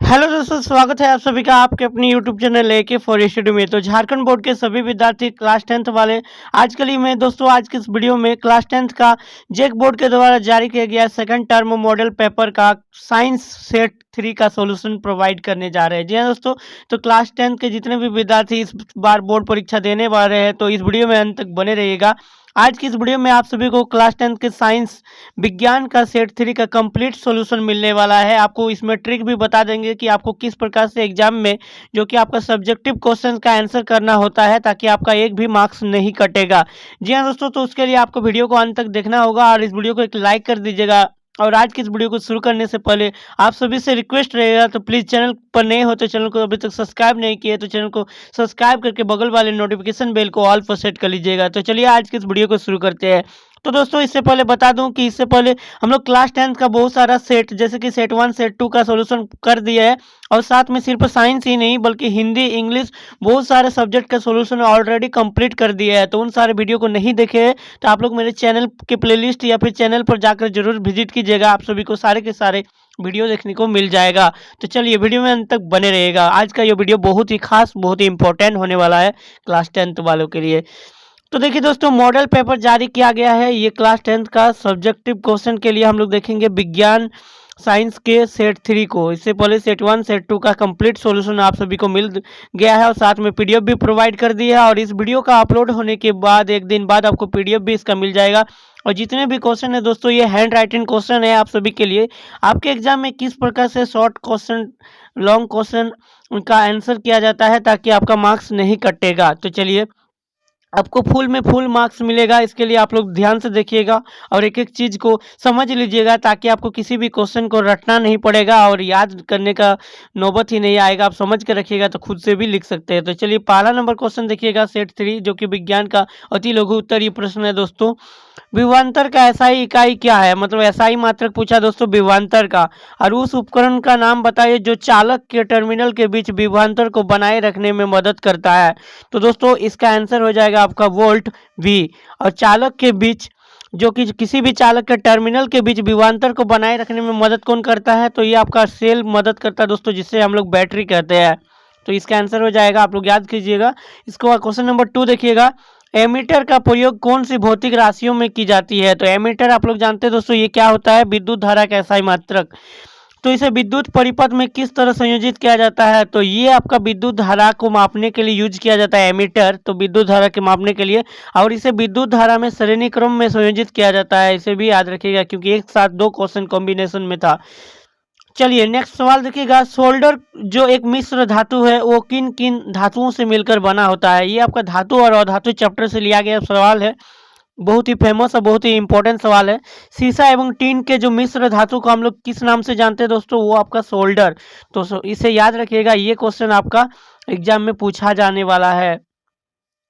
Hello दोस्तों, स्वागत है आप सभी का आपके अपने YouTube channel AK for study में। तो झारखंड बोर्ड के सभी विद्यार्थी क्लास 10th वाले आज के लिए मैं दोस्तों आज के इस वीडियो में क्लास 10th का जैक बोर्ड के द्वारा जारी किया गया सेकंड टर्म मॉडल पेपर का साइंस सेट 3 का सॉल्यूशन प्रोवाइड करने जा रहे हैं। जी हाँ दोस्तों, तो क्लास 10th के जितने भी विद्यार्थी इस बार बोर्ड परीक्षा देने वाले हैं तो इस वीडियो में अंत तक बने रहिएगा। आज की इस वीडियो में आप सभी को क्लास 10th के साइंस विज्ञान का सेट 3 का कंप्लीट सॉल्यूशन मिलने वाला है। आपको इसमें ट्रिक भी बता देंगे कि आपको किस प्रकार से एग्जाम में जो कि आपका सब्जेक्टिव क्वेश्चन का आंसर करना होता है ताकि आपका एक भी मार्क्स नहीं कटेगा। जी हाँ दोस्तों, तो उसके लिए आपको वीडियो को अंत तक देखना होगा और इस वीडियो को एक लाइक कर दीजिएगा। और आज की इस वीडियो को शुरू करने से पहले आप सभी से रिक्वेस्ट रहेगा, तो प्लीज़ चैनल पर नए हो तो चैनल को अभी तक सब्सक्राइब नहीं किए तो चैनल को सब्सक्राइब करके बगल वाले नोटिफिकेशन बेल को ऑल पर सेट कर लीजिएगा। तो चलिए आज की इस वीडियो को शुरू करते हैं। तो दोस्तों इससे पहले बता दूं कि इससे पहले हम लोग क्लास 10th का बहुत सारा सेट जैसे कि सेट 1 सेट 2 का सॉल्यूशन कर दिया है और साथ में सिर्फ साइंस ही नहीं बल्कि हिंदी इंग्लिश बहुत सारे सब्जेक्ट का सॉल्यूशन ऑलरेडी कंप्लीट कर दिया है। तो उन सारे वीडियो को नहीं देखे हैं तो आप लोग मेरे चैनल के प्लेलिस्ट या फिर चैनल पर जाकर जरूर विजिट कीजिएगा। आप सभी को सारे के सारे वीडियो देखने को मिल जाएगा। तो चलिए वीडियो में अंत तक बने रहिएगा। आज का ये वीडियो बहुत ही खास बहुत ही इंपॉर्टेंट होने वाला है क्लास 10th वालों के लिए। तो देखिए दोस्तों, मॉडल पेपर जारी किया गया है। ये क्लास 10th का सब्जेक्टिव क्वेश्चन के लिए हम लोग देखेंगे विज्ञान साइंस के सेट 3 को। इससे पहले सेट 1 सेट 2 का कंप्लीट सॉल्यूशन आप सभी को मिल गया है और साथ में पीडीएफ भी प्रोवाइड कर दी है। और इस वीडियो का अपलोड होने के बाद एक दिन बाद आपको पीडीएफ भी इसका मिल जाएगा। और जितने भी क्वेश्चन है दोस्तों ये हैंड राइटिंग क्वेश्चन है आप सभी के लिए। आपके एग्जाम में किस प्रकार से शॉर्ट क्वेश्चन लॉन्ग क्वेश्चन का आंसर किया जाता है ताकि आपका मार्क्स नहीं कटेगा। तो चलिए आपको फुल में फुल मार्क्स मिलेगा, इसके लिए आप लोग ध्यान से देखिएगा और एक एक चीज़ को समझ लीजिएगा ताकि आपको किसी भी क्वेश्चन को रटना नहीं पड़ेगा और याद करने का नौबत ही नहीं आएगा। आप समझ के रखिएगा तो खुद से भी लिख सकते हैं। तो चलिए पहला नंबर क्वेश्चन देखिएगा सेट 3 जो कि विज्ञान का अति लघु उत्तरीय प्रश्न है दोस्तों। विभवांतर का एसआई इकाई क्या है, मतलब एसआई मात्रक पूछा दोस्तों विभवांतर का। और उस उपकरण का नाम बताइए जो चालक के टर्मिनल के बीच विभवांतर को बनाए रखने में मदद करता है। तो दोस्तों इसका आंसर हो जाएगा आपका वोल्ट वी। और चालक के बीच जो कि किसी भी चालक के टर्मिनल के बीच विभवांतर को बनाए रखने में मदद कौन करता है, तो ये आपका सेल मदद करता है दोस्तों, जिससे हम लोग बैटरी कहते हैं। तो इसका आंसर हो जाएगा, आप लोग याद कीजिएगा। इसको क्वेश्चन नंबर 2 देखिएगा। एमीटर का प्रयोग कौन सी भौतिक राशियों में की जाती है। तो एमीटर आप लोग जानते हैं दोस्तों ये क्या होता है, विद्युत धारा का एसआई मात्रक। तो इसे विद्युत परिपथ में किस तरह संयोजित किया जाता है, तो ये आपका विद्युत धारा को मापने के लिए यूज किया जाता है एमीटर, तो विद्युत धारा के मापने के लिए। और इसे विद्युत धारा में श्रेणी क्रम में संयोजित किया जाता है, इसे भी याद रखिएगा क्योंकि एक साथ दो क्वेश्चन कॉम्बिनेशन में था। चलिए नेक्स्ट सवाल देखिएगा। सोल्डर जो एक मिश्र धातु है वो किन किन धातुओं से मिलकर बना होता है। ये आपका धातु और अधातु चैप्टर से लिया गया सवाल है, बहुत ही फेमस और बहुत ही इंपॉर्टेंट सवाल है। सीसा एवं टीन के जो मिश्र धातु को हम लोग किस नाम से जानते हैं दोस्तों, वो आपका सोल्डर। तो इसे याद रखिएगा, ये क्वेश्चन आपका एग्जाम में पूछा जाने वाला है।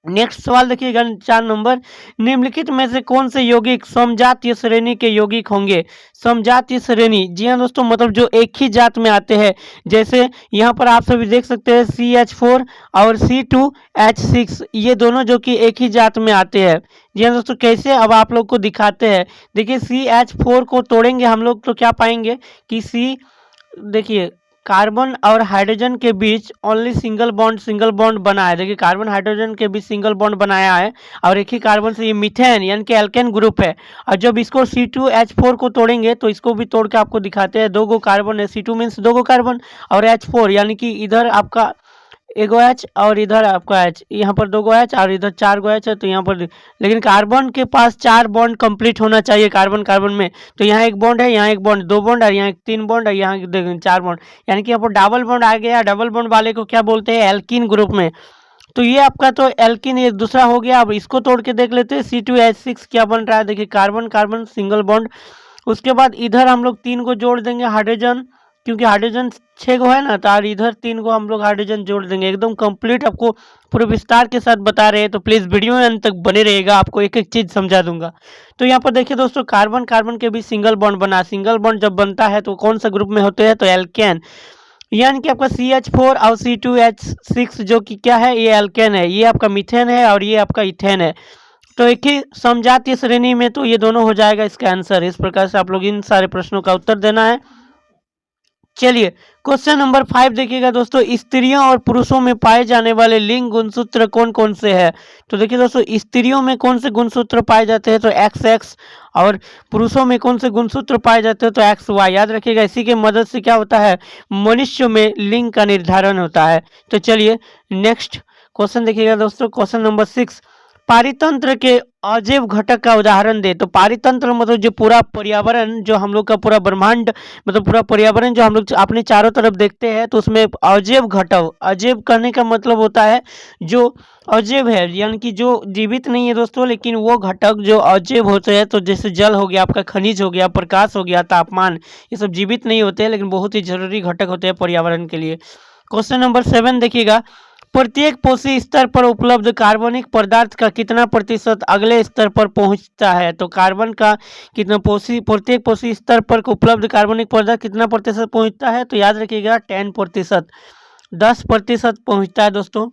नेक्स्ट सवाल देखिएगा 4 नंबर। निम्नलिखित में से कौन से यौगिक समजातीय श्रेणी के यौगिक होंगे। समजातीय श्रेणी, जी हाँ दोस्तों, मतलब जो एक ही जात में आते हैं। जैसे यहाँ पर आप सभी देख सकते हैं CH4 और C2H6, ये दोनों जो कि एक ही जात में आते हैं। जी हाँ दोस्तों, कैसे अब आप लोग को दिखाते हैं। देखिए CH4 को तोड़ेंगे हम लोग तो क्या पाएंगे कि देखिए कार्बन और हाइड्रोजन के बीच ओनली सिंगल बॉन्ड बना है। देखिए कार्बन हाइड्रोजन के बीच सिंगल बॉन्ड बनाया है और एक ही कार्बन से ये मीथेन यानी कि एल्केन ग्रुप है। और जब इसको C2H4 को तोड़ेंगे तो इसको भी तोड़ के आपको दिखाते हैं। 2 गो कार्बन है, C2 मीन्स 2 गो कार्बन और H4 यानी कि इधर आपका एगो H और इधर आपका H, यहाँ पर 2 गो H और इधर 4 गो H है। तो यहाँ पर लेकिन कार्बन के पास 4 बॉन्ड कंप्लीट होना चाहिए कार्बन में। तो यहाँ एक बॉन्ड है, यहाँ एक बॉन्ड, 2 बॉन्ड और यहाँ 3 बॉन्ड और यहाँ 4 बॉन्ड, यानी कि यहाँ पर डबल बॉन्ड आ गया। डबल बॉन्ड वाले को क्या बोलते हैं, एल्कीन ग्रुप में। तो ये आपका तो एल्कीन ये दूसरा हो गया। अब इसको तोड़ के देख लेते हैं। C2H6 क्या बन रहा है, देखिए कार्बन सिंगल बॉन्ड। उसके बाद इधर हम लोग 3 को जोड़ देंगे हाइड्रोजन, क्योंकि हाइड्रोजन 6 गो है ना, तो और इधर 3 को हम लोग हाइड्रोजन जोड़ देंगे। एकदम कंप्लीट आपको पूरे विस्तार के साथ बता रहे हैं, तो प्लीज़ वीडियो में अंत तक बने रहेगा, आपको एक एक चीज़ समझा दूंगा। तो यहाँ पर देखिए दोस्तों कार्बन के बीच सिंगल बॉन्ड बना। सिंगल बॉन्ड जब बनता है तो कौन सा ग्रुप में होते हैं, तो एल्केन, यानी कि आपका CH4 और C2H6 जो कि क्या है, ये एल्केन है। ये आपका मीथेन है और ये आपका इथेन है। तो एक ही समजातीय श्रेणी में तो ये दोनों हो जाएगा इसका आंसर। इस प्रकार से आप लोग इन सारे प्रश्नों का उत्तर देना है। चलिए क्वेश्चन नंबर 5 देखिएगा दोस्तों, स्त्रियों और पुरुषों में पाए जाने वाले लिंग गुणसूत्र कौन कौन से हैं। तो देखिए दोस्तों, स्त्रियों में कौन से गुणसूत्र पाए जाते हैं, तो एक्स एक्स, और पुरुषों में कौन से गुणसूत्र पाए जाते हैं, तो एक्स वाई। याद रखिएगा, इसी के मदद से क्या होता है, मनुष्य में लिंग का निर्धारण होता है। तो चलिए नेक्स्ट क्वेश्चन देखिएगा दोस्तों, क्वेश्चन नंबर 6, पारितंत्र के अजैव घटक का उदाहरण दे। तो पारितंत्र मतलब जो पूरा पर्यावरण, जो हम लोग का पूरा ब्रह्मांड, मतलब पूरा पर्यावरण जो हम लोग अपने चारों तरफ देखते हैं, तो उसमें अजैव घटक, अजैव करने का मतलब होता है जो अजैव है, यानी कि जो जीवित नहीं है दोस्तों, लेकिन वो घटक जो अजैव होते हैं, तो जैसे जल हो गया, आपका खनिज हो गया, प्रकाश हो गया, तापमान, ये सब जीवित नहीं होते हैं, लेकिन बहुत ही जरूरी घटक होते हैं पर्यावरण के लिए। क्वेश्चन नंबर 7 देखिएगा, प्रत्येक पोषी स्तर पर उपलब्ध कार्बनिक पदार्थ का कितना प्रतिशत अगले स्तर पर पहुंचता है। तो कार्बन का कितना प्रत्येक पोषी स्तर पर उपलब्ध कार्बनिक पदार्थ कितना प्रतिशत पहुंचता है, तो याद रखिएगा 10%, 10% पहुंचता है दोस्तों।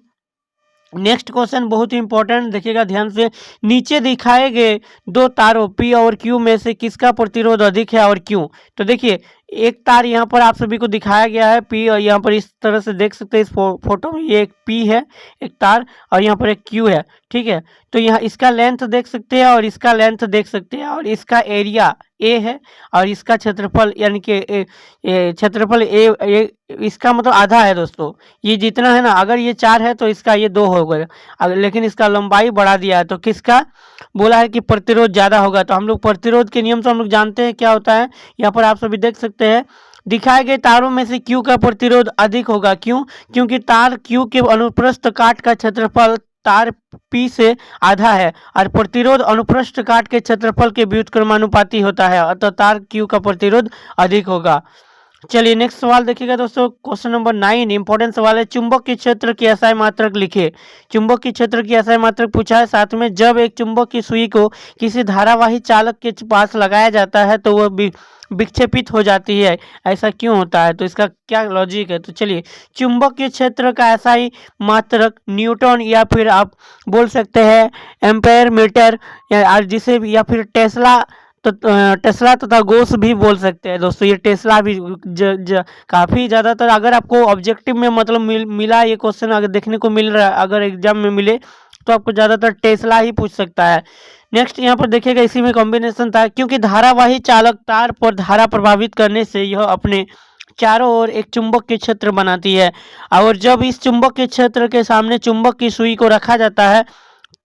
नेक्स्ट क्वेश्चन बहुत ही इंपॉर्टेंट, देखिएगा ध्यान से, नीचे दिखाए गए दो तारों P और Q में से किसका प्रतिरोध अधिक है और क्यों। तो देखिए, एक तार यहाँ पर आप सभी को दिखाया गया है P, और यहाँ पर इस तरह से देख सकते हैं इस फोटो में, ये एक P है एक तार, और यहाँ पर एक Q है, ठीक है। तो यहाँ इसका लेंथ देख सकते हैं और इसका लेंथ देख सकते हैं, और इसका एरिया A है, और इसका क्षेत्रफल यानी कि क्षेत्रफल A इसका मतलब आधा है दोस्तों। ये जितना है ना, अगर ये 4 है तो इसका ये 2 हो गया, लेकिन इसका लंबाई बढ़ा दिया है, तो किसका बोला है कि प्रतिरोध ज़्यादा होगा। तो हम लोग प्रतिरोध के नियम से हम लोग जानते हैं क्या होता है, यहाँ पर आप सभी देख सकते हैं, दिखाए गए तारों में से Q का प्रतिरोध अधिक होगा। क्यों? क्योंकि तार Q के अनुप्रस्थ काट का क्षेत्रफल तार P से आधा है, और प्रतिरोध अनुप्रस्थ काट के क्षेत्रफल के व्युत्क्रमानुपाती होता है, अतः तार Q का प्रतिरोध अधिक होगा। चलिए नेक्स्ट सवाल देखिएगा दोस्तों, क्वेश्चन नंबर 9 इंपॉर्टेंट सवाल है, चुंबक के क्षेत्र की एसआई मात्रक लिखे। चुंबक के क्षेत्र की एसआई मात्रक पूछा है। साथ में जब एक चुंबक की सुई को किसी धारावाही चालक के पास लगाया जाता है तो वह विक्षेपित हो जाती है, ऐसा क्यों होता है, तो इसका क्या लॉजिक है। तो चलिए, चुंबक के क्षेत्र का एसआई मात्रक न्यूटन, या फिर आप बोल सकते हैं एम्पेयर मीटर, जिसे या फिर टेस्ला, तो टेस्ला तथा गोस भी बोल सकते हैं दोस्तों। ये टेस्ला भी काफ़ी ज़्यादातर, अगर आपको ऑब्जेक्टिव में मतलब मिला ये क्वेश्चन, अगर देखने को मिल रहा है, अगर एग्जाम में मिले तो आपको ज़्यादातर टेस्ला ही पूछ सकता है। नेक्स्ट यहाँ पर देखिएगा, इसी में कॉम्बिनेशन था, क्योंकि धारावाही चालक तार पर धारा प्रभावित करने से यह अपने चारों ओर एक चुंबक के क्षेत्र बनाती है, और जब इस चुंबक के क्षेत्र के सामने चुंबक की सुई को रखा जाता है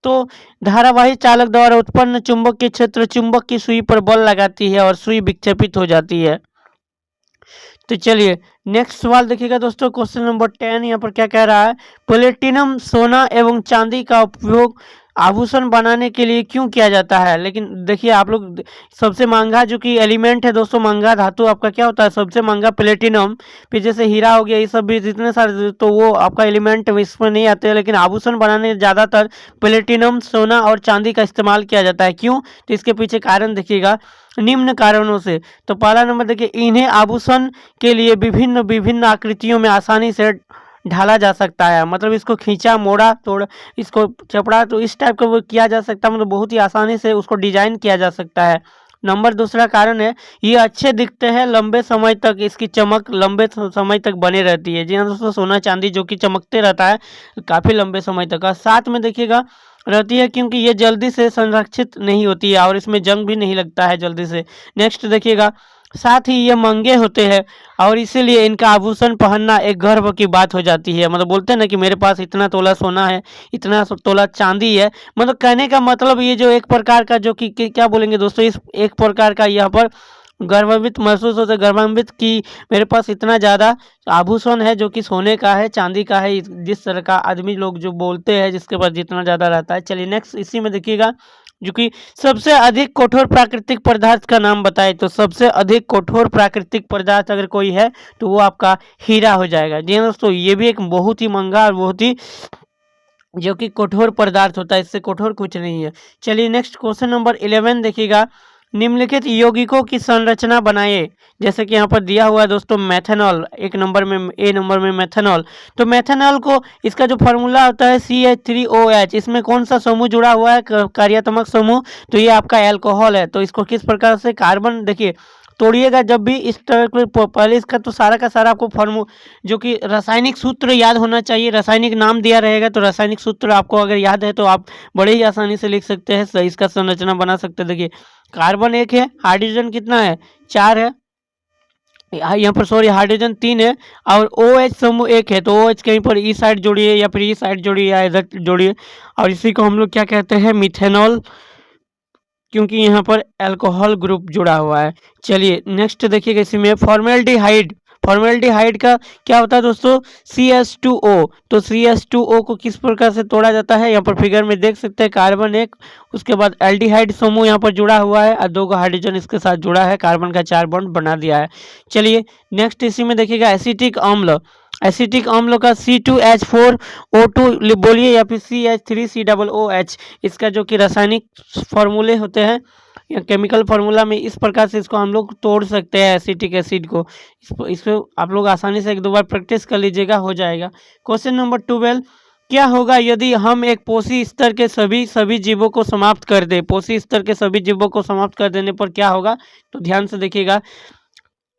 तो धारावाही चालक द्वारा उत्पन्न चुंबक के क्षेत्र चुंबक की सुई पर बल लगाती है और सुई विक्षेपित हो जाती है। तो चलिए नेक्स्ट सवाल देखिएगा दोस्तों, क्वेश्चन नंबर 10 यहाँ पर क्या कह रहा है, प्लेटिनम सोना एवं चांदी का उपयोग आभूषण बनाने के लिए क्यों किया जाता है। लेकिन देखिए आप लोग, सबसे महंगा जो कि एलिमेंट है दोस्तों, महंगा धातु आपका क्या होता है, सबसे महंगा प्लेटिनम, फिर जैसे हीरा हो गया, ये सब भी जितने सारे, तो वो आपका एलिमेंट इसमें नहीं आते हैं, लेकिन आभूषण बनाने ज़्यादातर प्लेटिनम सोना और चांदी का इस्तेमाल किया जाता है। क्यों? तो इसके पीछे कारण देखिएगा, निम्न कारणों से। तो पहला नंबर देखिए, इन्हें आभूषण के लिए विभिन्न विभिन्न आकृतियों में आसानी से ढाला जा सकता है, मतलब इसको खींचा मोड़ा तोड़, इसको चपड़ा, तो इस टाइप का वो किया जा सकता है, मतलब बहुत ही आसानी से उसको डिजाइन किया जा सकता है। नंबर दूसरा कारण है, ये अच्छे दिखते हैं, लंबे समय तक इसकी चमक लंबे समय तक बने रहती है। जी हाँ दोस्तों, सोना चांदी जो कि चमकते रहता है काफ़ी लंबे समय तक। और साथ में देखिएगा रहती है, क्योंकि ये जल्दी से संरक्षित नहीं होती है और इसमें जंग भी नहीं लगता है जल्दी से। नेक्स्ट देखिएगा, साथ ही ये महंगे होते हैं और इसीलिए इनका आभूषण पहनना एक गर्व की बात हो जाती है। मतलब बोलते हैं ना कि मेरे पास इतना तोला सोना है, इतना तोला चांदी है, मतलब कहने का मतलब ये जो एक प्रकार का जो कि क्या बोलेंगे दोस्तों, इस एक प्रकार का यहाँ पर गर्वान्वित महसूस होता है, गर्वान्वित कि मेरे पास इतना ज़्यादा आभूषण है जो कि सोने का है, चांदी का है, जिस तरह का आदमी लोग जो बोलते हैं जिसके पास जितना ज़्यादा रहता है। चलिए नेक्स्ट, इसी में देखिएगा, जो कि सबसे अधिक कठोर प्राकृतिक पदार्थ का नाम बताए। तो सबसे अधिक कठोर प्राकृतिक पदार्थ अगर कोई है तो वो आपका हीरा हो जाएगा। जी हाँ दोस्तों, ये भी एक बहुत ही महंगा और बहुत ही जो कि कठोर पदार्थ होता है, इससे कठोर कुछ नहीं है। चलिए नेक्स्ट क्वेश्चन नंबर 11 देखिएगा, निम्नलिखित यौगिकों की संरचना बनाइए। जैसे कि यहाँ पर दिया हुआ है दोस्तों, मेथनॉल एक नंबर में, ए नंबर में मेथनॉल। तो मेथनॉल को इसका जो फार्मूला होता है CH3OH, इसमें कौन सा समूह जुड़ा हुआ है, कार्यात्मक समूह, तो ये आपका एल्कोहल है। तो इसको किस प्रकार से कार्बन, देखिए तोड़िएगा जब भी इस तरह के पहले इसका तो सारा का सारा आपको फॉर्मू जो कि रासायनिक सूत्र याद होना चाहिए। रासायनिक नाम दिया रहेगा तो रासायनिक सूत्र आपको अगर याद है तो आप बड़े ही आसानी से लिख सकते हैं, सही इसका संरचना बना सकते हैं। देखिए कार्बन 1 है, हाइड्रोजन कितना है 4 है, यहाँ पर सॉरी हाइड्रोजन 3 है और OH समूह 1 है, तो OH कहीं पर ई साइड जोड़िए या फिर ई साइड जोड़िए या इधर जोड़िए, और इसी को हम लोग क्या कहते हैं मिथेनॉल, क्योंकि यहाँ पर अल्कोहल ग्रुप जुड़ा हुआ है। चलिए नेक्स्ट देखिएगा इसी में फॉर्मेल्डिहाइड। फॉर्मेल्डिहाइड का क्या होता है दोस्तों CH2O। तो CH2O को किस प्रकार से तोड़ा जाता है, यहाँ पर फिगर में देख सकते हैं कार्बन 1, उसके बाद एल्डिहाइड समूह यहाँ पर जुड़ा हुआ है और 2 का हाइड्रोजन इसके साथ जुड़ा है, कार्बन का 4 बॉन्ड बना दिया है। चलिए नेक्स्ट इसी में देखिएगा एसिटिक अम्ल। एसिटिक अम्ल का C2H4O2 बोलिए या फिर CH3COOH, इसका जो कि रासायनिक फॉर्मूले होते हैं या केमिकल फार्मूला में इस प्रकार से इसको हम लोग तोड़ सकते हैं एसिटिक एसिड को। इसको आप लोग आसानी से 1-2 बार प्रैक्टिस कर लीजिएगा, हो जाएगा। क्वेश्चन नंबर 12, क्या होगा यदि हम एक पोषी स्तर के सभी जीवों को समाप्त कर दें। पोषी स्तर के सभी जीवों को समाप्त कर देने पर क्या होगा, तो ध्यान से देखिएगा।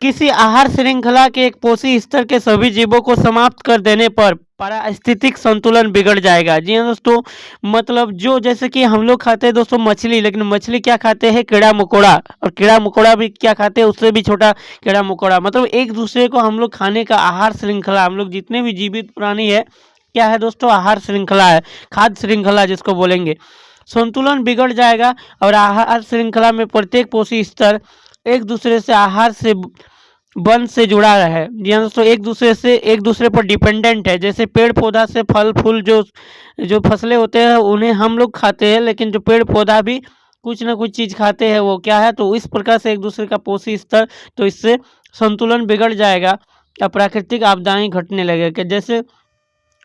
किसी आहार श्रृंखला के एक पोषी स्तर के सभी जीवों को समाप्त कर देने पर पारिस्थितिक संतुलन बिगड़ जाएगा। जी हाँ दोस्तों, मतलब जो जैसे कि हम लोग खाते हैं दोस्तों मछली, लेकिन मछली क्या खाते हैं कीड़ा मकोड़ा, और कीड़ा मकोड़ा भी क्या खाते हैं उससे भी छोटा कीड़ा मकोड़ा, मतलब एक दूसरे को हम लोग खाने का आहार श्रृंखला, हम लोग जितने भी जीवित प्राणी है क्या है दोस्तों आहार श्रृंखला है, खाद्य श्रृंखला जिसको बोलेंगे, संतुलन बिगड़ जाएगा। और आहार श्रृंखला में प्रत्येक पोषी स्तर एक दूसरे से आहार से वन से जुड़ा है। जी हाँ दोस्तों, एक दूसरे पर डिपेंडेंट है। जैसे पेड़ पौधा से फल फूल जो फसलें होते हैं उन्हें हम लोग खाते हैं, लेकिन जो पेड़ पौधा भी कुछ ना कुछ चीज़ खाते हैं वो क्या है, तो इस प्रकार से एक दूसरे का पोषी स्तर, तो इससे संतुलन बिगड़ जाएगा या प्राकृतिक आपदाएं घटने लगेगा। जैसे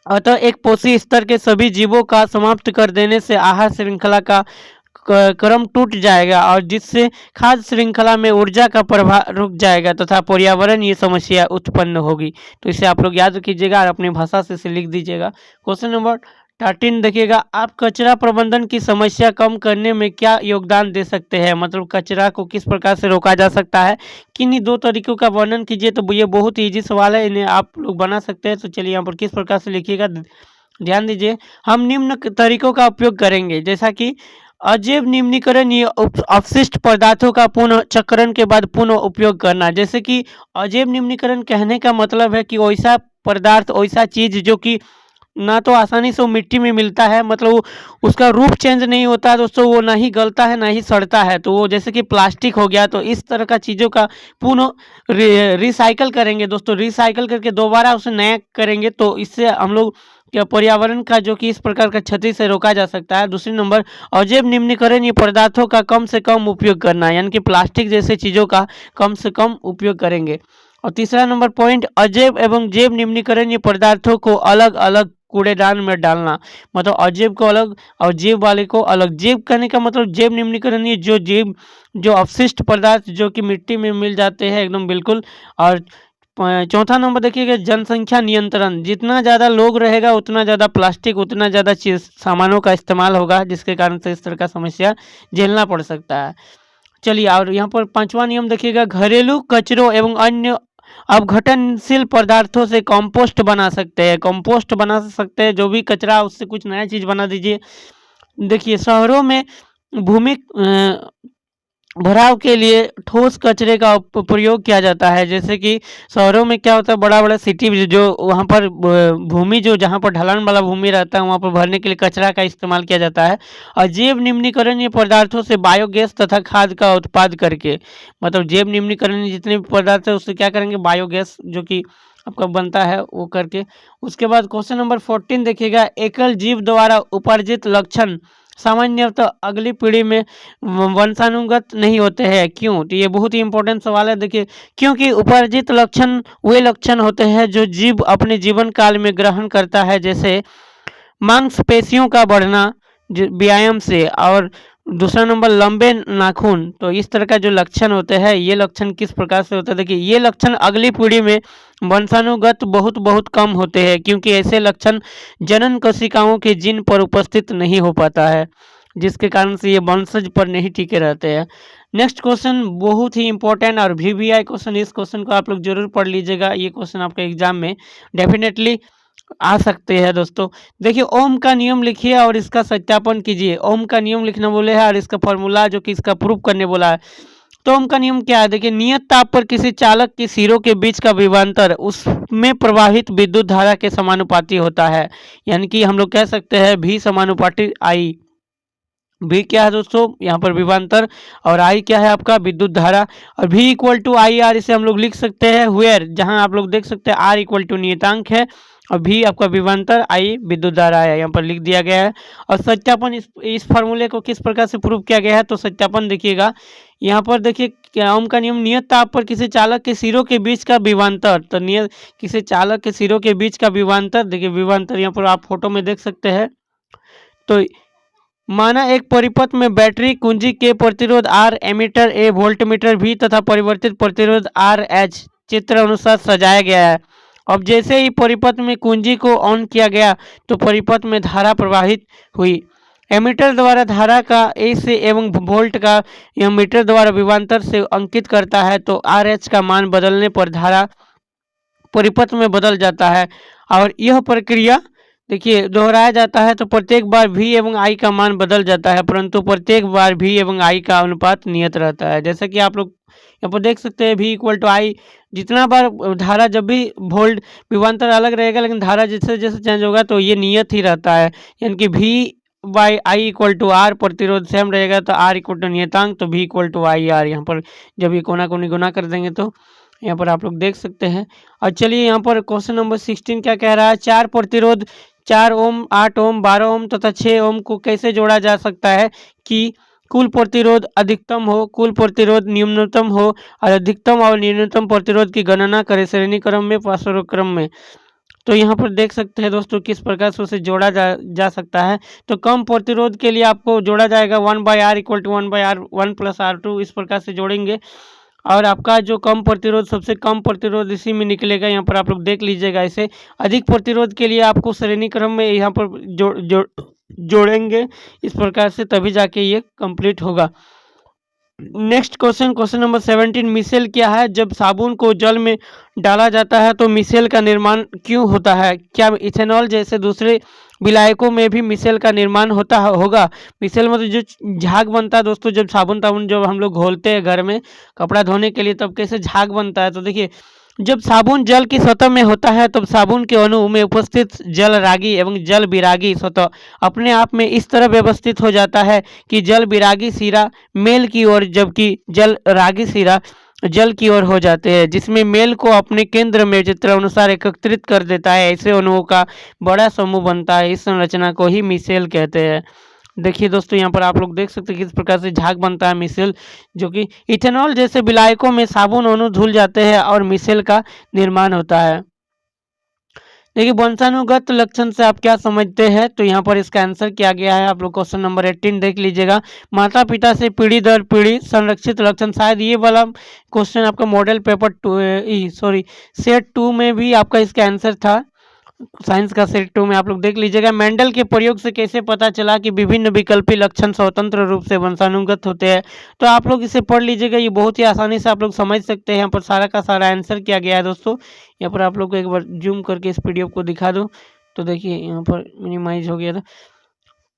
अतः एक पोषी स्तर के सभी जीवों का समाप्त कर देने से आहार श्रृंखला का क्रम टूट जाएगा और जिससे खाद्य श्रृंखला में ऊर्जा का प्रवाह रुक जाएगा तथा पर्यावरण ये समस्या उत्पन्न होगी। तो इसे आप लोग याद कीजिएगा और अपनी भाषा से इसे लिख दीजिएगा। क्वेश्चन नंबर 13 देखिएगा, आप कचरा प्रबंधन की समस्या कम करने में क्या योगदान दे सकते हैं। मतलब कचरा को किस प्रकार से रोका जा सकता है, किन्हीं 2 तरीकों का वर्णन कीजिए। तो ये बहुत ईजी सवाल है, इन्हें आप लोग बना सकते हैं। तो चलिए यहाँ पर किस प्रकार से लिखिएगा ध्यान दीजिए। हम निम्न तरीकों का उपयोग करेंगे, जैसा कि अजैव निम्नीकरण, ये अपशिष्ट पदार्थों का पुनः चक्रण के बाद पुनः उपयोग करना। जैसे कि अजैव निम्नीकरण कहने का मतलब है कि वैसा पदार्थ, वैसा चीज जो कि ना तो आसानी से वो मिट्टी में मिलता है, मतलब उसका रूप चेंज नहीं होता है दोस्तों, वो ना ही गलता है ना ही सड़ता है। तो वो जैसे कि प्लास्टिक हो गया, तो इस तरह का चीज़ों का पुनः रिसाइकल करेंगे दोस्तों, रिसाइकल करके दोबारा उसे नया करेंगे। तो इससे हम लोग क्या पर्यावरण का जो कि इस प्रकार का क्षति से रोका जा सकता है। दूसरी नंबर अजैव निम्नीकरण, ये पदार्थों का कम से कम उपयोग करना, यानी कि प्लास्टिक जैसे चीज़ों का कम से कम उपयोग करेंगे। और तीसरा नंबर पॉइंट अजैव एवं जैव निम्नीकरण, ये पदार्थों को अलग अलग कूड़ेदान में डालना। मतलब अजैव को अलग और जैव वाले को अलग। जैव करने का मतलब जैव निम्नीकरण, ये जो अपशिष्ट पदार्थ जो कि मिट्टी में मिल जाते हैं एकदम बिल्कुल। और चौथा नंबर देखिएगा जनसंख्या नियंत्रण, जितना ज़्यादा लोग रहेगा उतना ज़्यादा प्लास्टिक, उतना ज़्यादा चीज सामानों का इस्तेमाल होगा, जिसके कारण से इस तरह का समस्या झेलना पड़ सकता है। चलिए और यहाँ पर 5वां नियम देखिएगा, घरेलू कचरों एवं अन्य अपघटनशील पदार्थों से कंपोस्ट बना सकते हैं। कंपोस्ट बना सकते हैं, जो भी कचरा उससे कुछ नया चीज़ बना दीजिए। देखिए शहरों में भूमि भराव के लिए ठोस कचरे का प्रयोग किया जाता है। जैसे कि शहरों में क्या होता है, बड़ा बड़ा सिटी जो वहाँ पर भूमि जो जहाँ पर ढलान वाला भूमि रहता है वहाँ पर भरने के लिए कचरा का इस्तेमाल किया जाता है। और जैव निम्नीकरण, ये पदार्थों से बायोगैस तथा खाद का उत्पाद करके, मतलब जैव निम्नीकरण जितने भी पदार्थ है उससे क्या करेंगे, बायोगैस जो कि आपका बनता है वो करके। उसके बाद क्वेश्चन नंबर 14 देखिएगा, एकल जीव द्वारा उपार्जित लक्षण सामान्यतः अगली पीढ़ी में वंशानुगत नहीं होते हैं। क्यों, तो ये बहुत ही इंपॉर्टेंट सवाल है। देखिए क्योंकि उपार्जित लक्षण वे लक्षण होते हैं जो जीव अपने जीवन काल में ग्रहण करता है, जैसे मांसपेशियों का बढ़ना व्यायाम से, और दूसरा नंबर लंबे नाखून। तो इस तरह का जो लक्षण होते हैं, ये लक्षण किस प्रकार से होते हैं, देखिए ये लक्षण अगली पीढ़ी में वंशानुगत बहुत कम होते हैं, क्योंकि ऐसे लक्षण जनन कोशिकाओं के जीन पर उपस्थित नहीं हो पाता है, जिसके कारण से ये वंशज पर नहीं टिके रहते हैं। नेक्स्ट क्वेश्चन बहुत ही इंपॉर्टेंट और वीवीआई क्वेश्चन, इस क्वेश्चन को आप लोग जरूर पढ़ लीजिएगा। ये क्वेश्चन आपके एग्जाम में डेफिनेटली आ सकते हैं दोस्तों। देखिए ओम का नियम लिखिए और इसका सत्यापन कीजिए। ओम का नियम लिखना बोले है और इसका फॉर्मूला जो कि इसका प्रूफ करने बोला है। तो ओम का नियम क्या है, देखिए नियत ताप पर किसी चालक के सिरों के बीच का विभवांतर उसमें प्रवाहित विद्युत धारा के समानुपाती होता है। यानी कि हम लोग कह सकते हैं भी समानुपाती आई। भी क्या है दोस्तों, यहाँ पर विभवांतर, और आई क्या है आपका विद्युत धारा। और भी इक्वल टू आई आर, इसे हम लोग लिख सकते हैं वेयर, जहाँ आप लोग देख सकते हैं आर इक्वल टू नियतांक है और भी आपका विभवांतर, आई विद्युत धारा है, यहाँ पर लिख दिया गया है। और सत्यापन इस फार्मूले को किस प्रकार से प्रूव किया गया है, तो सत्यापन देखिएगा यहाँ पर। देखिए क्या ओम का नियम, नियत ताप पर किसी चालक के सिरों के बीच का विभवांतर, तो नियत किसी चालक के सिरों के बीच का विभवांतर, देखिए विभवांतर यहाँ पर आप फोटो में देख सकते हैं। तो माना एक परिपथ में बैटरी कुंजी के प्रतिरोध आर, एमीटर ए, वोल्टमीटर भी तथा परिवर्तित प्रतिरोध आर एच चित्र अनुसार सजाया गया है। अब जैसे ही परिपथ में कुंजी को ऑन किया गया तो परिपथ में धारा प्रवाहित हुई। एमीटर द्वारा धारा का ए से एवं वोल्ट का यह मीटर द्वारा विभवांतर से अंकित करता है। तो आर एच का मान बदलने पर धारा परिपथ में बदल जाता है और यह प्रक्रिया देखिए दोहराया जाता है। तो प्रत्येक बार भी एवं आई का मान बदल जाता है, परंतु प्रत्येक बार भी एवं आई का अनुपात नियत रहता है। जैसे कि आप लोग यहाँ पर देख सकते हैं भी इक्वल टू आई, जितना बार धारा जब भी वोल्ट विभवांतर अलग रहेगा लेकिन धारा जैसे जैसे चेंज होगा तो ये नियत ही रहता है। यानी कि V by I equal to R, प्रतिरोध सेम रहेगा तो आर इक्वल टू नियतांक, तो भी इक्वल टू आई आर। यहाँ पर जब ये कोना कोनी गुना कर देंगे तो यहाँ पर आप लोग देख सकते हैं। और चलिए यहाँ पर क्वेश्चन नंबर 16 क्या कह रहा है, चार प्रतिरोध 4 ओम, 8 ओम, 12 ओम तथा 6 ओम को कैसे जोड़ा जा सकता है कि कुल प्रतिरोध अधिकतम हो, कुल प्रतिरोध न्यूनतम हो और अधिकतम और न्यूनतम प्रतिरोध की गणना करें श्रेणी क्रम में पार्श्व क्रम में। तो यहाँ पर देख सकते हैं दोस्तों किस प्रकार से उसे जोड़ा जा सकता है। तो कम प्रतिरोध के लिए आपको जोड़ा जाएगा 1/r equal to 1/r 1 + r2, इस प्रकार से जोड़ेंगे। और आपका जो कम प्रतिरोध, सबसे कम प्रतिरोध इसी में निकलेगा। यहाँ पर आप लोग देख लीजिएगा इसे। अधिक प्रतिरोध के लिए आपको श्रेणी क्रम में यहाँ पर जोड़ेंगे इस प्रकार से, तभी जाके ये कंप्लीट होगा। Next question, question number 17, micelle क्या है। जब साबुन को जल में डाला जाता है तो मिसेल का निर्माण क्यों होता है। क्या इथेनॉल जैसे दूसरे विलायकों में भी मिसेल का निर्माण होगा। मिसेल मतलब जो झाग बनता है दोस्तों, जब साबुन जब हम लोग घोलते हैं घर में कपड़ा धोने के लिए तब कैसे झाग बनता है। तो देखिए जब साबुन जल की सतह में होता है तब साबुन के अणु में उपस्थित जल रागी एवं जल विरागी सतह अपने आप में इस तरह व्यवस्थित हो जाता है कि जल विरागी सिरा मेल की ओर जबकि जल रागी सिरा जल की ओर हो जाते हैं, जिसमें मेल को अपने केंद्र में चित्र अनुसार एकत्रित कर देता है। ऐसे अणुओं का बड़ा समूह बनता है। इस संरचना को ही मिसेल कहते हैं। देखिए दोस्तों यहाँ पर आप लोग देख सकते हैं किस प्रकार से झाग बनता है मिसेल, जो कि इथेनॉल जैसे विलायकों में साबुन अणु धुल जाते हैं और मिसेल का निर्माण होता है। देखिए वंशानुगत लक्षण से आप क्या समझते हैं, तो यहाँ पर इसका आंसर किया गया है। आप लोग क्वेश्चन नंबर 18 देख लीजिएगा। माता पिता से पीढ़ी दर पीढ़ी संरक्षित लक्षण, शायद ये वाला क्वेश्चन आपका मॉडल पेपर सेट 2 में भी आपका इसका आंसर था। साइंस का सेट 2 में आप लोग देख लीजिएगा। मेंडल के प्रयोग से कैसे पता चला कि विभिन्न विकल्पी लक्षण स्वतंत्र रूप से वंशानुगत होते हैं। तो आप लोग इसे पढ़ लीजिएगा, ये बहुत ही आसानी से आप लोग समझ सकते हैं। यहाँ पर सारा का सारा आंसर किया गया है दोस्तों। यहाँ पर आप लोग को एक बार जूम करके इस पीडीएफ को दिखा दो, तो देखिए यहाँ पर मिनिमाइज हो गया था।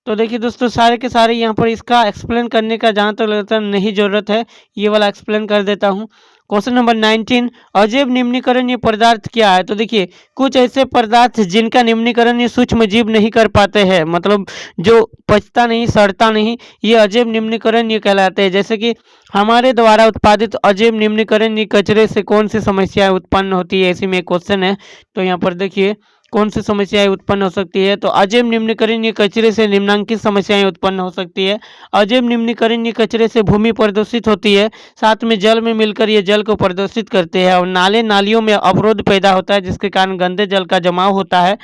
तो देखिए दोस्तों सारे के सारे यहाँ पर इसका एक्सप्लेन करने का जहाँ तक लगता है नहीं ज़रूरत है, ये वाला एक्सप्लेन कर देता हूँ। क्वेश्चन नंबर 19, अजैव निम्नीकरणीय पदार्थ क्या है। तो देखिए कुछ ऐसे पदार्थ जिनका निम्नीकरण ये सूक्ष्म जीव नहीं कर पाते हैं, मतलब जो पचता नहीं, सड़ता नहीं, ये अजैव निम्नीकरणीय कहलाते हैं। जैसे कि हमारे द्वारा उत्पादित अजैव निम्नीकरणीय कचरे से कौन सी समस्याएं उत्पन्न होती है, ऐसी में क्वेश्चन है। तो यहाँ पर देखिए कौन सी समस्याएं उत्पन्न हो सकती है। तो अजैव निम्नीकरणीय कचरे से निम्नांकित समस्याएं उत्पन्न हो सकती है। अजैव निम्नीकरणीय कचरे से भूमि प्रदूषित होती है, साथ में जल में मिलकर ये जल को प्रदूषित करते हैं और नाले नालियों में अवरोध पैदा होता है, जिसके कारण गंदे जल का जमाव होता है।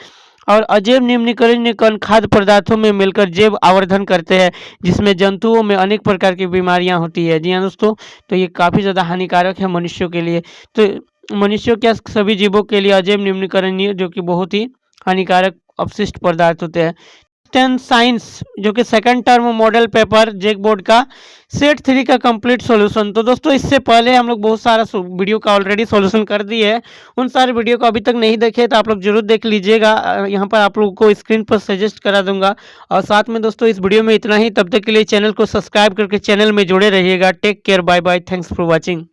और अजैव निम्नीकरणीय कण खाद्य पदार्थों में मिलकर जैव आवर्धन करते हैं, जिसमें जंतुओं में अनेक प्रकार की बीमारियां होती है। जी हाँ दोस्तों, तो ये काफ़ी ज़्यादा हानिकारक है मनुष्यों के लिए। तो मनुष्यों क्या सभी जीवों के लिए अजैव निम्नीकरणीय जो कि बहुत ही हानिकारक अपशिष्ट पदार्थ होते हैं। 10 साइंस जो कि सेकंड टर्म मॉडल पेपर जेक बोर्ड का सेट 3 का कंप्लीट सॉल्यूशन। तो दोस्तों इससे पहले हम लोग बहुत सारा वीडियो का ऑलरेडी सॉल्यूशन कर दिए है। उन सारे वीडियो को अभी तक नहीं देखे तो आप लोग जरूर देख लीजिएगा। यहाँ पर आप लोगों को स्क्रीन पर सजेस्ट करा दूंगा। और साथ में दोस्तों इस वीडियो में इतना ही। तब तक के लिए चैनल को सब्सक्राइब करके चैनल में जुड़े रहिएगा। Take care, bye bye, thanks for watching.